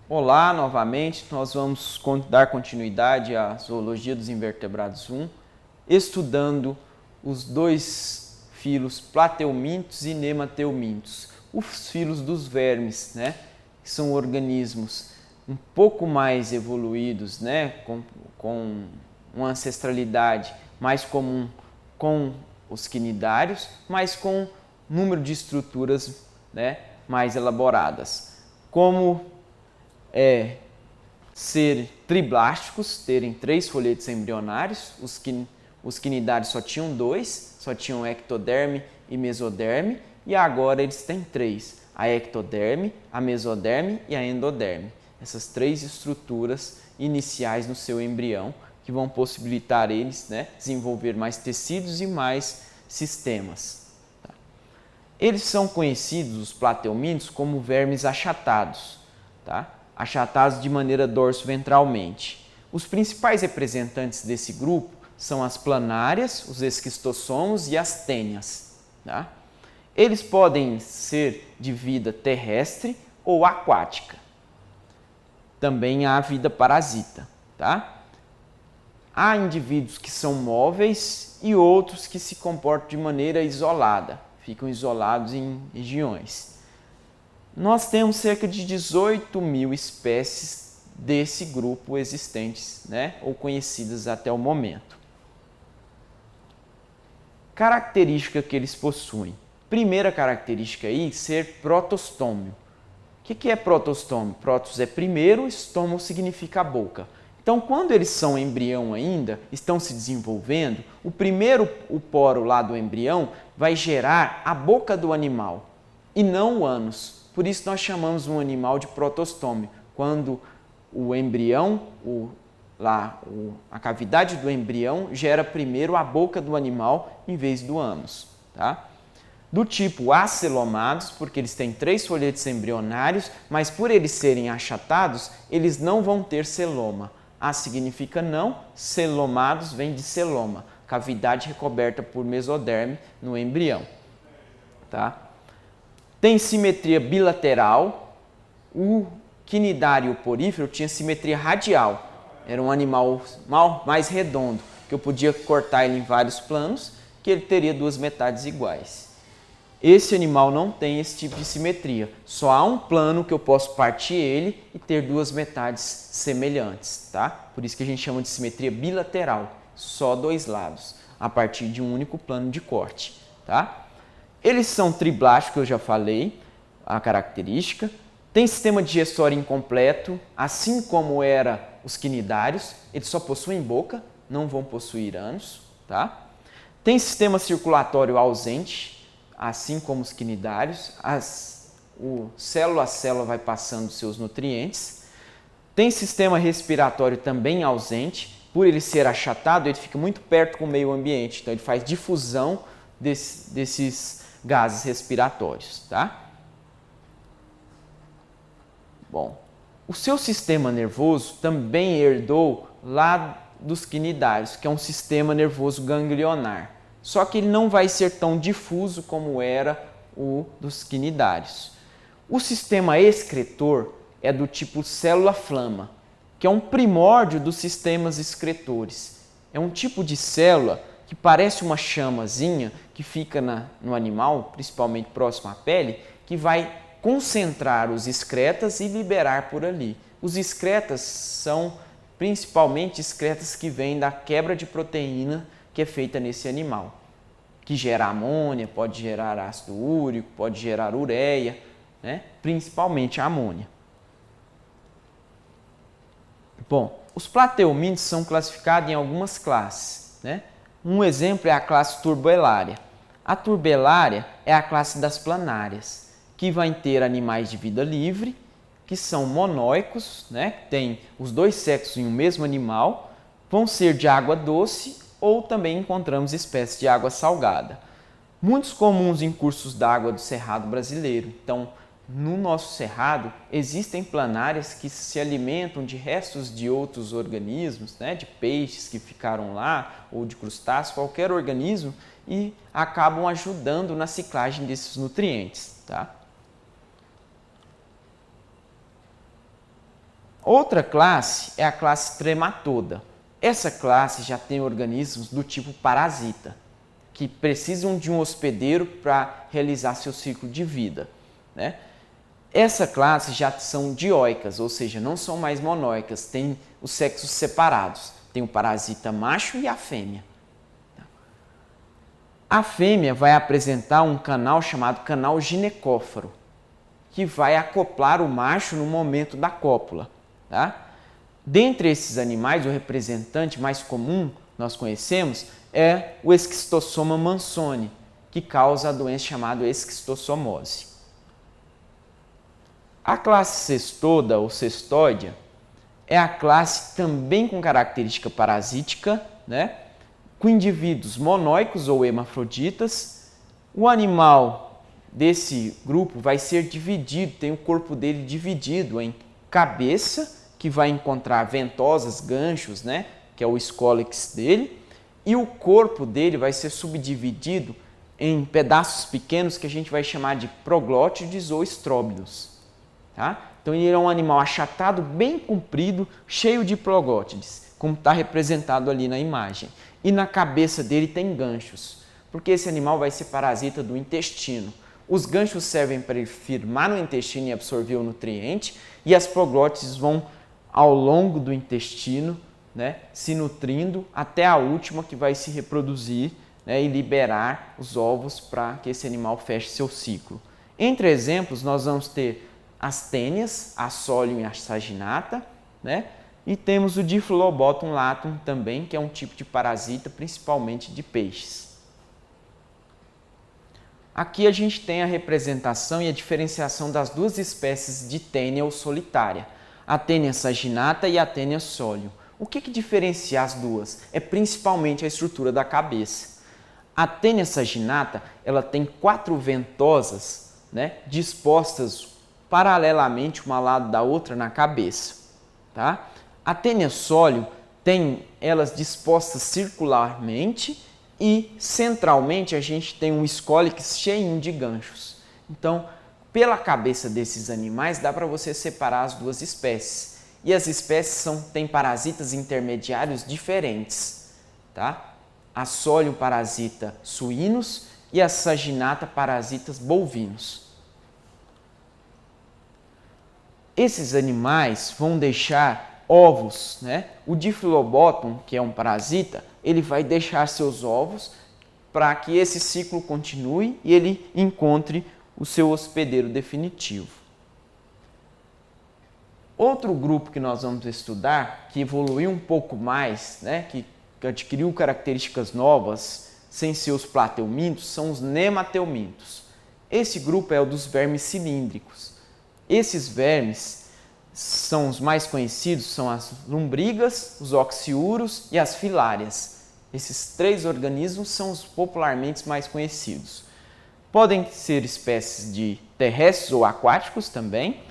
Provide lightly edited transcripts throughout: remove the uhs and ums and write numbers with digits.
Olá, novamente, nós vamos dar continuidade à Zoologia dos Invertebrados 1, estudando os dois filos plateumintos e nemateumintos, os filos dos vermes, né? Que são organismos um pouco mais evoluídos, né? Com uma ancestralidade mais comum com os quinidários, mas com número de estruturas, né, mais elaboradas, como ser triblásticos, terem 3 folhetos embrionários. Os quinidários só tinham 2, só tinham ectoderme e mesoderme, e agora eles têm 3, a ectoderme, a mesoderme e a endoderme. Essas 3 estruturas iniciais no seu embrião que vão possibilitar eles, né, desenvolver mais tecidos e mais sistemas. Tá? Eles são conhecidos, os plateumintos, como vermes achatados, tá? Achatados de maneira dorso-ventralmente. Os principais representantes desse grupo são as planárias, os esquistossomos e as tênias. Tá? Eles podem ser de vida terrestre ou aquática. Também há vida parasita. Tá? Há indivíduos que são móveis e outros que se comportam de maneira isolada, ficam isolados em regiões. Nós temos cerca de 18 mil espécies desse grupo existentes, né, ou conhecidas até o momento. Característica que eles possuem. Primeira característica aí, ser protostômio. O que é protostômio? Protos é primeiro, estômago significa a boca. Então, quando eles são embrião ainda, estão se desenvolvendo, o poro lá do embrião vai gerar a boca do animal e não o ânus. Por isso nós chamamos um animal de protostômio. Quando o embrião, a cavidade do embrião gera primeiro a boca do animal em vez do ânus. Tá? Do tipo acelomados, porque eles têm 3 folhetos embrionários, mas por eles serem achatados, eles não vão ter celoma. A significa não, celomados vem de celoma, cavidade recoberta por mesoderme no embrião. Tá? Tem simetria bilateral. O quinidário porífero tinha simetria radial. Era um animal mais redondo, que eu podia cortar ele em vários planos, que ele teria 2 metades iguais. Esse animal não tem esse tipo de simetria. Só há um plano que eu posso partir ele e ter 2 metades semelhantes, tá? Por isso que a gente chama de simetria bilateral, só 2 lados, a partir de um único plano de corte, tá? Eles são triblásticos, eu já falei, a característica. Tem sistema digestório incompleto, assim como era os quinidários, eles só possuem boca, não vão possuir ânus, tá? Tem sistema circulatório ausente, assim como os quinidários, célula a célula vai passando seus nutrientes. Tem sistema respiratório também ausente, por ele ser achatado, ele fica muito perto com o meio ambiente, então ele faz difusão desses gases respiratórios. Tá? Bom, o seu sistema nervoso também herdou lá dos quinidários, que é um sistema nervoso ganglionar. Só que ele não vai ser tão difuso como era o dos quinidários. O sistema excretor é do tipo célula-flama, que é um primórdio dos sistemas excretores. É um tipo de célula que parece uma chamazinha que fica no animal, principalmente próximo à pele, que vai concentrar os excretas e liberar por ali. Os excretas são principalmente excretas que vêm da quebra de proteína que é feita nesse animal, que gera amônia, pode gerar ácido úrico, pode gerar ureia, né? Principalmente a amônia. Bom, os plateumintos são classificados em algumas classes, né? Um exemplo é a classe turbelária. A turbelária é a classe das planárias, que vai ter animais de vida livre, que são monóicos, né? Tem os 2 sexos em um mesmo animal, vão ser de água doce ou também encontramos espécies de água salgada. Muitos comuns em cursos d'água do Cerrado brasileiro. Então, no nosso cerrado, existem planárias que se alimentam de restos de outros organismos, né, de peixes que ficaram lá, ou de crustáceos, qualquer organismo, e acabam ajudando na ciclagem desses nutrientes. Tá? Outra classe é a classe trematoda. Essa classe já tem organismos do tipo parasita, que precisam de um hospedeiro para realizar seu ciclo de vida, né? Essa classe já são dioicas, ou seja, não são mais monóicas, têm os sexos separados. Tem o parasita macho e a fêmea. A fêmea vai apresentar um canal chamado canal ginecófaro, que vai acoplar o macho no momento da cópula. Tá? Dentre esses animais, o representante mais comum, nós conhecemos, é o Esquistossoma mansoni, que causa a doença chamada esquistossomose. A classe cestoda ou cestódia é a classe também com característica parasítica, né? Com indivíduos monóicos ou hermafroditas. O animal desse grupo vai ser dividido, tem o corpo dele dividido em cabeça, que vai encontrar ventosas, ganchos, né? Que é o escólex dele, e o corpo dele vai ser subdividido em pedaços pequenos que a gente vai chamar de proglótides ou estróbilos. Tá? Então ele é um animal achatado, bem comprido, cheio de proglótides, como está representado ali na imagem. E na cabeça dele tem ganchos, porque esse animal vai ser parasita do intestino. Os ganchos servem para ele firmar no intestino e absorver o nutriente, e as proglótides vão ao longo do intestino, né, se nutrindo até a última que vai se reproduzir, né, e liberar os ovos para que esse animal feche seu ciclo. Entre exemplos, nós vamos ter as tênias, a Solium e a saginata, né? E temos o Diphylobothum latum também, que é um tipo de parasita, principalmente de peixes. Aqui a gente tem a representação e a diferenciação das duas espécies de tênia ou solitária, a tênia saginata e a tênia Solium. O que diferencia as duas? É principalmente a estrutura da cabeça. A tênia saginata, ela tem 4 ventosas, né, dispostas paralelamente uma ao lado da outra na cabeça. Tá? A tênia Solium tem elas dispostas circularmente e centralmente a gente tem um escólex cheinho de ganchos. Então, pela cabeça desses animais dá para você separar as duas espécies. E as espécies têm parasitas intermediários diferentes. Tá? A Solium parasita suínos e a saginata parasitas bovinos. Esses animais vão deixar ovos, né? O Diphylobothum, que é um parasita, ele vai deixar seus ovos para que esse ciclo continue e ele encontre o seu hospedeiro definitivo. Outro grupo que nós vamos estudar, que evoluiu um pouco mais, né? Que adquiriu características novas, sem ser os plateumintos, são os nemateumintos. Esse grupo é o dos vermes cilíndricos. Esses vermes são os mais conhecidos, são as lombrigas, os oxiúros e as filárias. Esses 3 organismos são os popularmente mais conhecidos. Podem ser espécies de terrestres ou aquáticos também,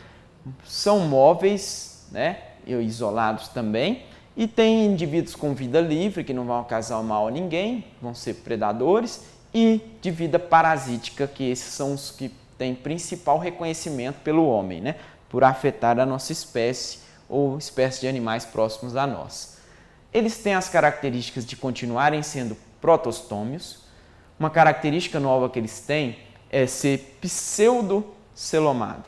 são móveis, né, e isolados também, e tem indivíduos com vida livre, que não vão causar mal a ninguém, vão ser predadores, e de vida parasítica, que esses são os que têm principal reconhecimento pelo homem, né? Por afetar a nossa espécie ou espécie de animais próximos a nós. Eles têm as características de continuarem sendo protostômios. Uma característica nova que eles têm é ser pseudocelomado.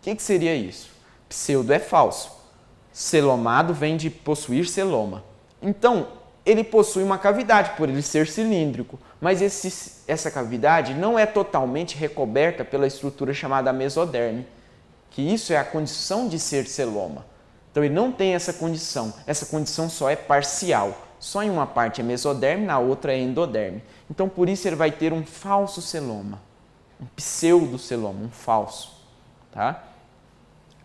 O que seria isso? Pseudo é falso. Celomado vem de possuir celoma. Então, ele possui uma cavidade por ele ser cilíndrico, mas essa cavidade não é totalmente recoberta pela estrutura chamada mesoderme, que isso é a condição de ser celoma. Então ele não tem essa condição só é parcial, só em uma parte é mesoderme, na outra é endoderme. Então por isso ele vai ter um falso celoma, um pseudoceloma, um falso. Tá?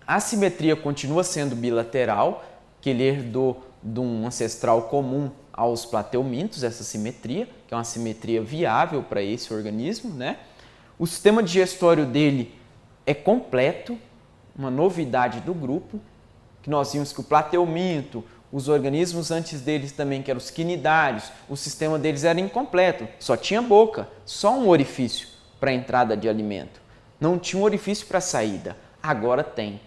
A simetria continua sendo bilateral, que ele herdou de um ancestral comum aos plateumintos, essa simetria, que é uma simetria viável para esse organismo, né? O sistema digestório dele é completo, uma novidade do grupo, que nós vimos que o plateuminto, os organismos antes deles também, que eram os quinidários, o sistema deles era incompleto, só tinha boca, só um orifício para a entrada de alimento. Não tinha um orifício para a saída, agora tem.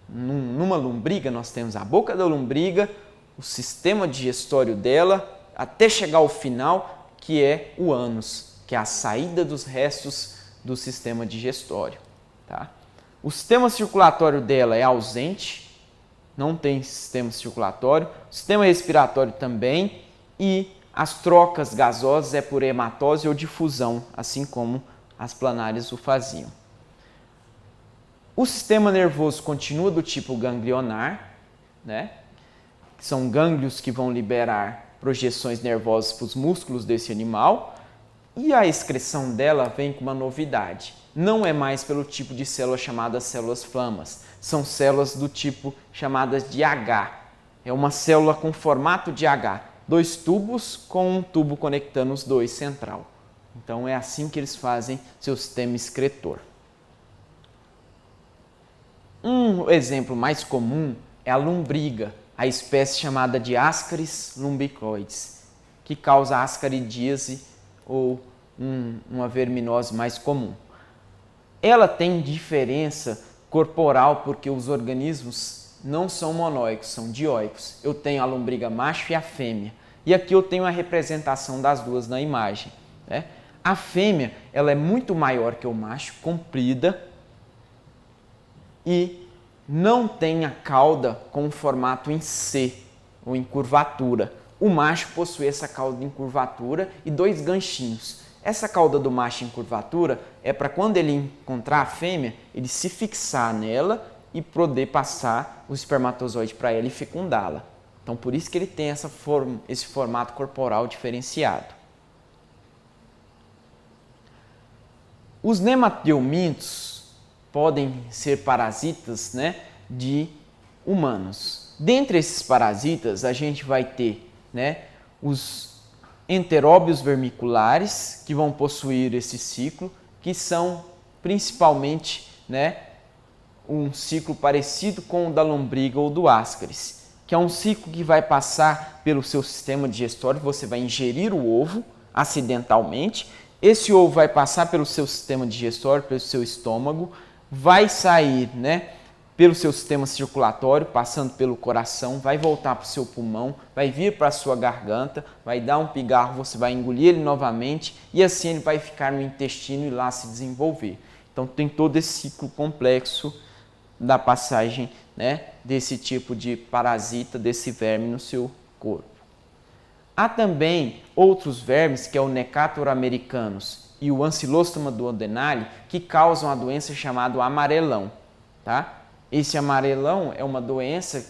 numa lombriga, nós temos a boca da lombriga, o sistema digestório dela, até chegar ao final, que é o ânus, que é a saída dos restos do sistema digestório. Tá? O sistema circulatório dela é ausente, não tem sistema circulatório, o sistema respiratório também, e as trocas gasosas é por hematose ou difusão, assim como as planárias o faziam. O sistema nervoso continua do tipo ganglionar, né? São gânglios que vão liberar projeções nervosas para os músculos desse animal, e a excreção dela vem com uma novidade. Não é mais pelo tipo de célula chamadas células flamas, são células do tipo chamadas de H. É uma célula com formato de H, 2 tubos com um tubo conectando os dois central. Então é assim que eles fazem seu sistema excretor. Um exemplo mais comum é a lombriga, a espécie chamada de Ascaris lumbricoides, que causa ascaridíase ou uma verminose mais comum. Ela tem diferença corporal porque os organismos não são monóicos, são dioicos. Eu tenho a lombriga macho e a fêmea. E aqui eu tenho a representação das duas na imagem. Né? A fêmea ela é muito maior que o macho, comprida, e não tem a cauda com formato em C, ou em curvatura. O macho possui essa cauda em curvatura e 2 ganchinhos. Essa cauda do macho em curvatura é para quando ele encontrar a fêmea, ele se fixar nela e poder passar o espermatozoide para ela e fecundá-la. Então, por isso que ele tem esse formato corporal diferenciado. Os nemateumintos podem ser parasitas, né, de humanos. Dentre esses parasitas, a gente vai ter, né, os enteróbios vermiculares, que vão possuir esse ciclo, que são principalmente, né, um ciclo parecido com o da lombriga ou do Ascaris, que é um ciclo que vai passar pelo seu sistema digestório, você vai ingerir o ovo acidentalmente, esse ovo vai passar pelo seu sistema digestório, pelo seu estômago, vai sair, né, pelo seu sistema circulatório, passando pelo coração, vai voltar para o seu pulmão, vai vir para a sua garganta, vai dar um pigarro, você vai engolir ele novamente e assim ele vai ficar no intestino e lá se desenvolver. Então tem todo esse ciclo complexo da passagem, né, desse tipo de parasita, desse verme no seu corpo. Há também outros vermes, que é o Necator americanus e o Ancylostoma duodenale, que causam a doença chamada amarelão. Tá? Esse amarelão é uma doença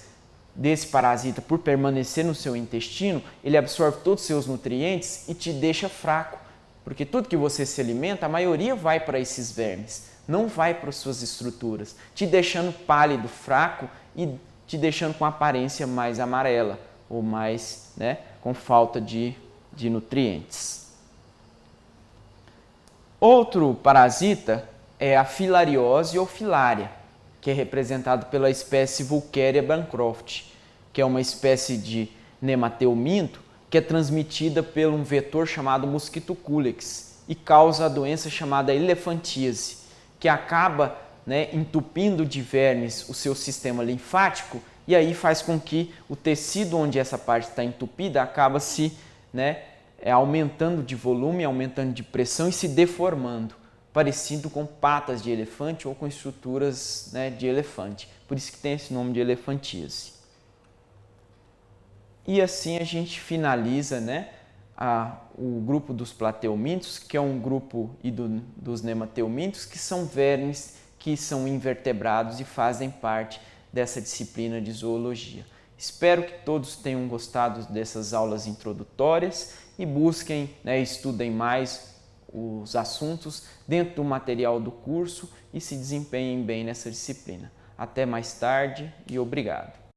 desse parasita, por permanecer no seu intestino, ele absorve todos os seus nutrientes e te deixa fraco. Porque tudo que você se alimenta, a maioria vai para esses vermes, não vai para as suas estruturas, te deixando pálido, fraco e te deixando com aparência mais amarela ou mais, né, com falta de nutrientes. Outro parasita é a filariose ou filária, que é representado pela espécie Wolkeria bancroft, que é uma espécie de nemateuminto que é transmitida por um vetor chamado mosquito culex e causa a doença chamada elefantíase, que acaba, né, entupindo de vermes o seu sistema linfático e aí faz com que o tecido onde essa parte está entupida acaba se, né, aumentando de volume, aumentando de pressão e se deformando, parecido com patas de elefante ou com estruturas, né, de elefante. Por isso que tem esse nome de elefantíase. E assim a gente finaliza, né, o grupo dos plateumintos, que é um grupo dos nemateumintos, que são vermes que são invertebrados e fazem parte dessa disciplina de zoologia. Espero que todos tenham gostado dessas aulas introdutórias e busquem, né, estudem mais os assuntos dentro do material do curso e se desempenhem bem nessa disciplina. Até mais tarde e obrigado.